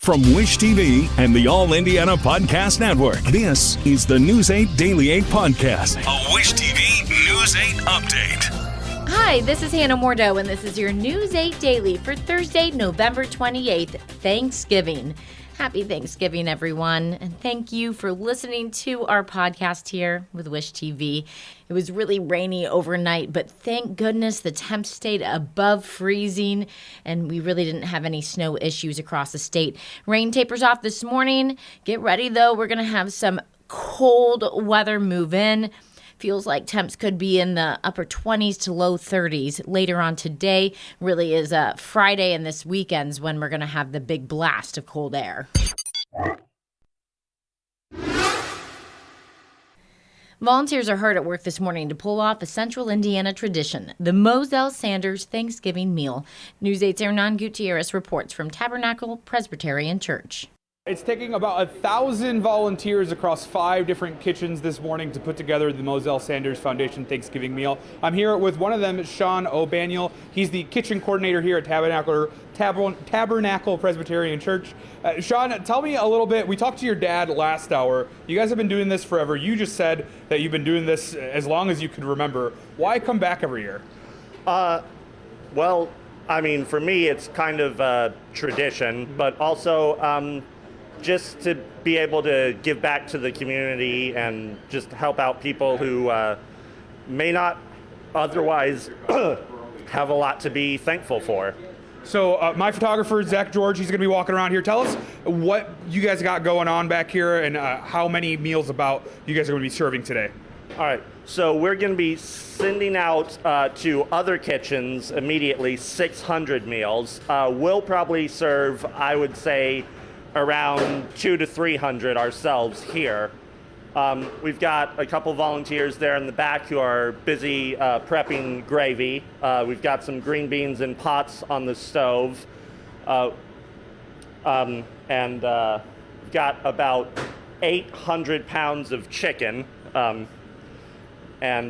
From Wish TV and the All Indiana Podcast Network, this is the News 8 Daily 8 Podcast, a Wish TV News 8 update. Hi, this is Hannah Mordeau, and this is your News 8 Daily for Thursday, November 28th, Thanksgiving. Happy Thanksgiving, everyone, and thank you for listening to our podcast here with Wish TV. It was really rainy overnight, but thank goodness the temps stayed above freezing, and we really didn't have any snow issues across the state. Rain tapers off this morning. Get ready, though. We're going to have some cold weather move in. Feels like temps could be in the upper 20s to low 30s later on today. Really is Friday and this weekend's when we're going to have the big blast of cold air. Volunteers are hard at work this morning to pull off a central Indiana tradition, the Mozel Sanders Thanksgiving meal. News 8's Hernan Gutierrez reports from Tabernacle Presbyterian Church. It's taking about 1,000 volunteers across 5 different kitchens this morning to put together the Mozel Sanders Foundation Thanksgiving meal. I'm here with one of them, Sean O'Baniel. He's the kitchen coordinator here at Tabernacle Presbyterian Church. Sean, tell me a little bit. We talked to your dad last hour. You guys have been doing this forever. You just said that you've been doing this as long as you could remember. Why come back every year? Well, I mean, for me, it's kind of a tradition, but also just to be able to give back to the community and just help out people who may not otherwise have a lot to be thankful for. So my photographer, Zach George, he's going to be walking around here. Tell us what you guys got going on back here and how many meals about you guys are going to be serving today. All right, so we're going to be sending out to other kitchens immediately 600 meals. We'll probably serve, I would say, around 200 to 300 ourselves here. We've got a couple volunteers there in the back who are busy prepping gravy. We've got some green beans in pots on the stove. And we've got about 800 pounds of chicken. And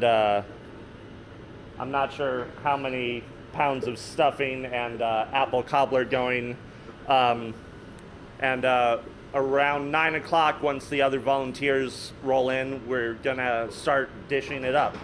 I'm not sure how many pounds of stuffing and apple cobbler going. And around 9 o'clock, once the other volunteers roll in, we're going to start dishing it up.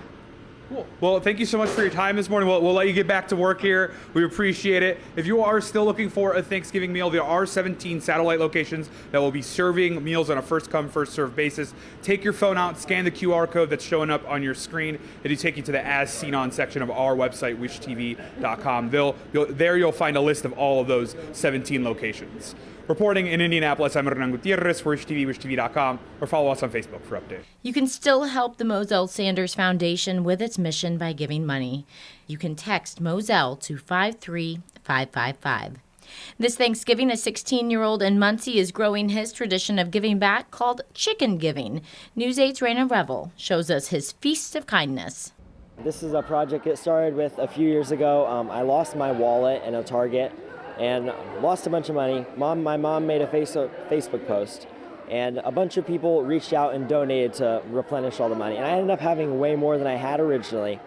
Cool. Well, thank you so much for your time this morning. We'll let you get back to work here. We appreciate it. If you are still looking for a Thanksgiving meal, there are 17 satellite locations that will be serving meals on a first-come, first-served basis. Take your phone out, scan the QR code that's showing up on your screen. It'll take you to the As Seen On section of our website, wishtv.com. There you'll find a list of all of those 17 locations. Reporting in Indianapolis, I'm Hernan Gutierrez for Wish TV, wishtv.com, or follow us on Facebook for updates. You can still help the Mozel Sanders Foundation with its mission by giving money. You can text Mozel to 53555. This Thanksgiving, a 16-year-old in Muncie is growing his tradition of giving back called chicken giving. News 8's Raina Revel shows us his feast of kindness. This is a project it started with a few years ago. I lost my wallet in a Target and lost a bunch of money. My mom made a Facebook post, and a bunch of people reached out and donated to replenish all the money. And I ended up having way more than I had originally.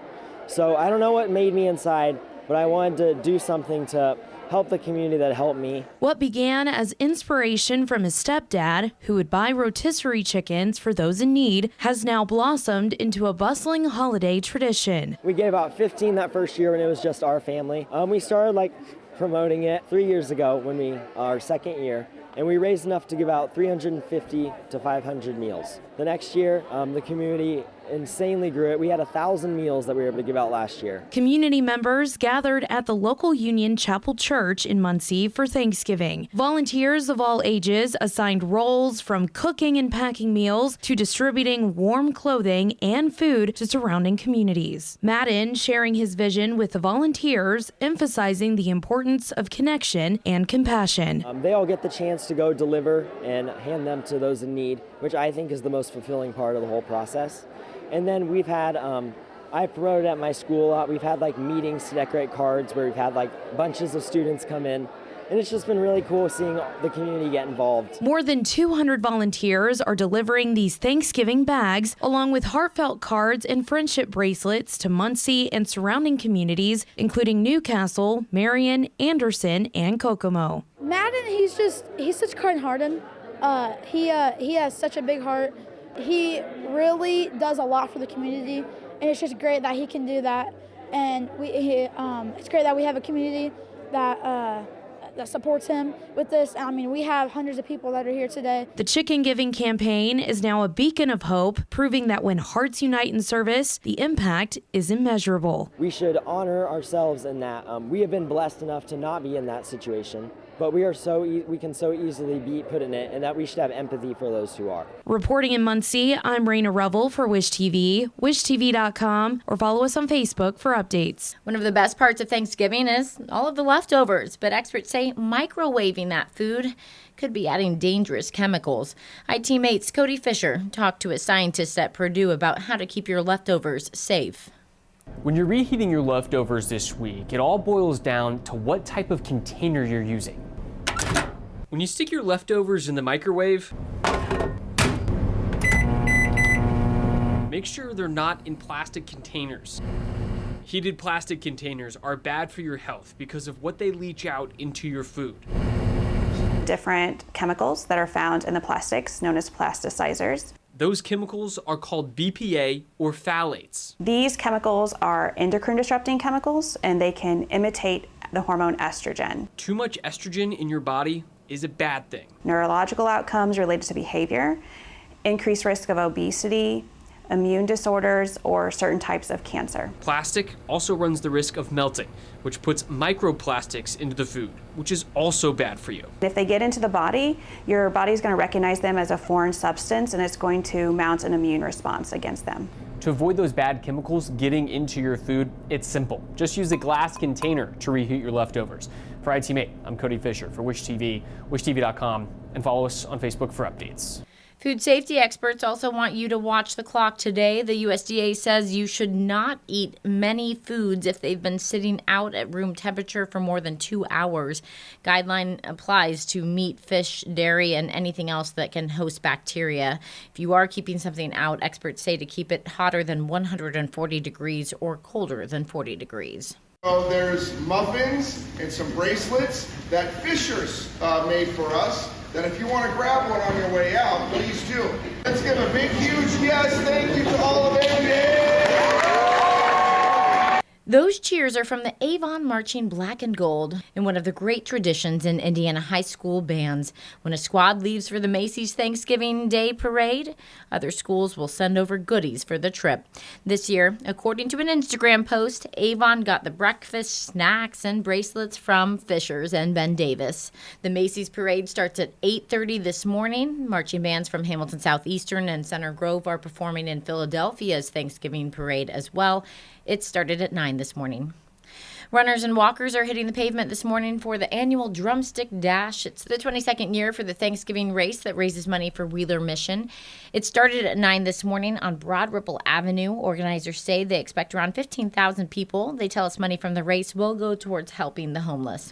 So I don't know what made me inside, but I wanted to do something to help the community that helped me. What began as inspiration from his stepdad, who would buy rotisserie chickens for those in need, has now blossomed into a bustling holiday tradition. We gave out 15 that first year when it was just our family. We started promoting it 3 years ago when our second year, and we raised enough to give out 350 to 500 meals. The next year, the community insanely grew it. We had 1,000 meals that we were able to give out last year. Community members gathered at the local Union Chapel Church in Muncie for Thanksgiving. Volunteers of all ages assigned roles from cooking and packing meals to distributing warm clothing and food to surrounding communities. Madden sharing his vision with the volunteers, emphasizing the importance of connection and compassion. They all get the chance to go deliver and hand them to those in need, which I think is the most fulfilling part of the whole process. And then we've had, I promoted at my school a lot. We've had meetings to decorate cards where we've had bunches of students come in And it's just been really cool seeing the community get involved. More than 200 volunteers are delivering these Thanksgiving bags, along with heartfelt cards and friendship bracelets to Muncie and surrounding communities, including Newcastle, Marion, Anderson, and Kokomo. Madden, he's such kind-hearted. He has such a big heart. He really does a lot for the community, and it's just great that he can do that. And it's great that we have a community that supports him with this. I mean, we have hundreds of people that are here today. The Chicken Giving campaign is now a beacon of hope, proving that when hearts unite in service, the impact is immeasurable. We should honor ourselves in that. We have been blessed enough to not be in that situation, but we can so easily be put in it, and that we should have empathy for those who are. Reporting in Muncie, I'm Raina Revel for Wish TV, wishtv.com, or follow us on Facebook for updates. One of the best parts of Thanksgiving is all of the leftovers, but experts say microwaving that food could be adding dangerous chemicals. IT-mate's Cody Fisher talked to a scientist at Purdue about how to keep your leftovers safe. When you're reheating your leftovers this week, it all boils down to what type of container you're using. When you stick your leftovers in the microwave, make sure they're not in plastic containers. Heated plastic containers are bad for your health because of what they leach out into your food. Different chemicals that are found in the plastics, known as plasticizers. Those chemicals are called BPA or phthalates. These chemicals are endocrine disrupting chemicals, and they can imitate the hormone estrogen. Too much estrogen in your body is a bad thing. Neurological outcomes related to behavior, increased risk of obesity, immune disorders, or certain types of cancer. Plastic also runs the risk of melting, which puts microplastics into the food, which is also bad for you. If they get into the body, your body's going to recognize them as a foreign substance, and it's going to mount an immune response against them. To avoid those bad chemicals getting into your food, it's simple. Just use a glass container to reheat your leftovers. For IT Mate, I'm Cody Fisher for Wish TV, wishtv.com, and follow us on Facebook for updates. Food safety experts also want you to watch the clock today. The USDA says you should not eat many foods if they've been sitting out at room temperature for more than 2 hours. Guideline applies to meat, fish, dairy, and anything else that can host bacteria. If you are keeping something out, experts say to keep it hotter than 140 degrees or colder than 40 degrees. So there's muffins and some bracelets that Fisher's made for us. That if you want to grab one on your way out, please do. Let's give a big, huge yes, thank you to all of Avon. Those cheers are from the Avon Marching Black and Gold in one of the great traditions in Indiana high school bands. When a squad leaves for the Macy's Thanksgiving Day Parade, other schools will send over goodies for the trip. This year, according to an Instagram post, Avon got the breakfast, snacks, and bracelets from Fisher's and Ben Davis. The Macy's Parade starts at 8:30 this morning. Marching bands from Hamilton Southeastern and Center Grove are performing in Philadelphia's Thanksgiving Parade as well. It started at 9 this morning. Runners and walkers are hitting the pavement this morning for the annual Drumstick Dash. It's the 22nd year for the Thanksgiving race that raises money for Wheeler Mission. It started at 9 this morning on Broad Ripple Avenue. Organizers say they expect around 15,000 people. They tell us money from the race will go towards helping the homeless.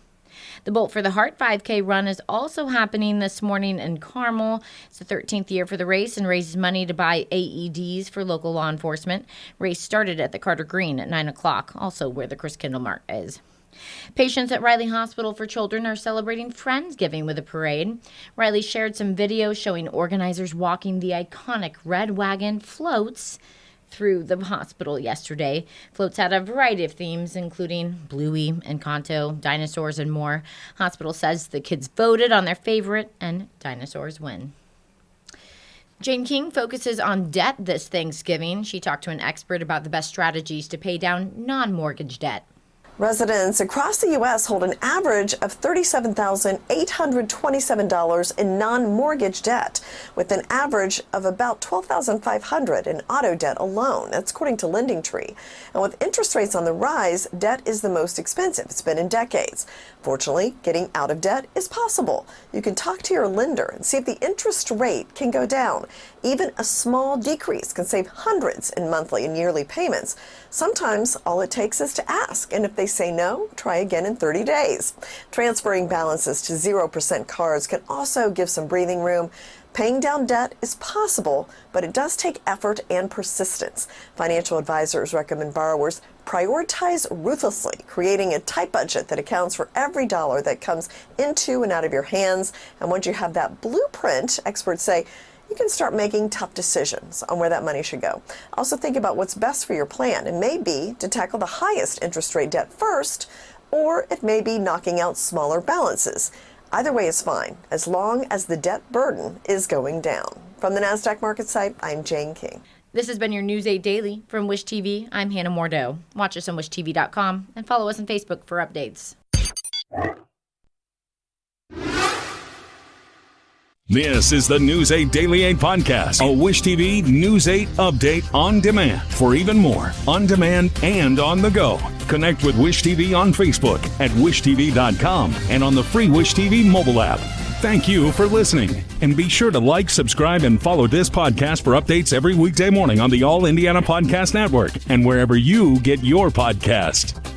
The Bolt for the Heart 5K run is also happening this morning in Carmel. It's the 13th year for the race and raises money to buy AEDs for local law enforcement. Race started at the Carter Green at 9 o'clock, also where the Chris Kindle Mark is. Patients at Riley Hospital for Children are celebrating Friendsgiving with a parade. Riley shared some videos showing organizers walking the iconic Red Wagon floats through the hospital yesterday. Floats had a variety of themes, including Bluey, Encanto, dinosaurs, and more. Hospital says the kids voted on their favorite, and dinosaurs win. Jane King focuses on debt this Thanksgiving. She talked to an expert about the best strategies to pay down non-mortgage debt. Residents across the U.S. hold an average of $37,827 in non-mortgage debt, with an average of about $12,500 in auto debt alone. That's according to LendingTree. And with interest rates on the rise, debt is the most expensive it's been in decades. Fortunately, getting out of debt is possible. You can talk to your lender and see if the interest rate can go down. Even a small decrease can save hundreds in monthly and yearly payments. Sometimes all it takes is to ask, and if they they say no, try again in 30 days. Transferring balances to 0% cards can also give some breathing room. Paying down debt is possible, but it does take effort and persistence. Financial advisors recommend borrowers prioritize ruthlessly, creating a tight budget that accounts for every dollar that comes into and out of your hands. And once you have that blueprint, experts say, you can start making tough decisions on where that money should go. Also think about what's best for your plan. It may be to tackle the highest interest rate debt first, or it may be knocking out smaller balances. Either way is fine, as long as the debt burden is going down. From the NASDAQ market site, I'm Jane King. This has been your News 8 Daily from Wish TV. I'm Hannah Mordeau. Watch us on wishtv.com and follow us on Facebook for updates. This is the News 8 Daily 8 podcast, a Wish TV News 8 update on demand. For even more, on demand and on the go, connect with Wish TV on Facebook at wishtv.com and on the free Wish TV mobile app. Thank you for listening, and be sure to like, subscribe, and follow this podcast for updates every weekday morning on the All Indiana Podcast Network and wherever you get your podcast.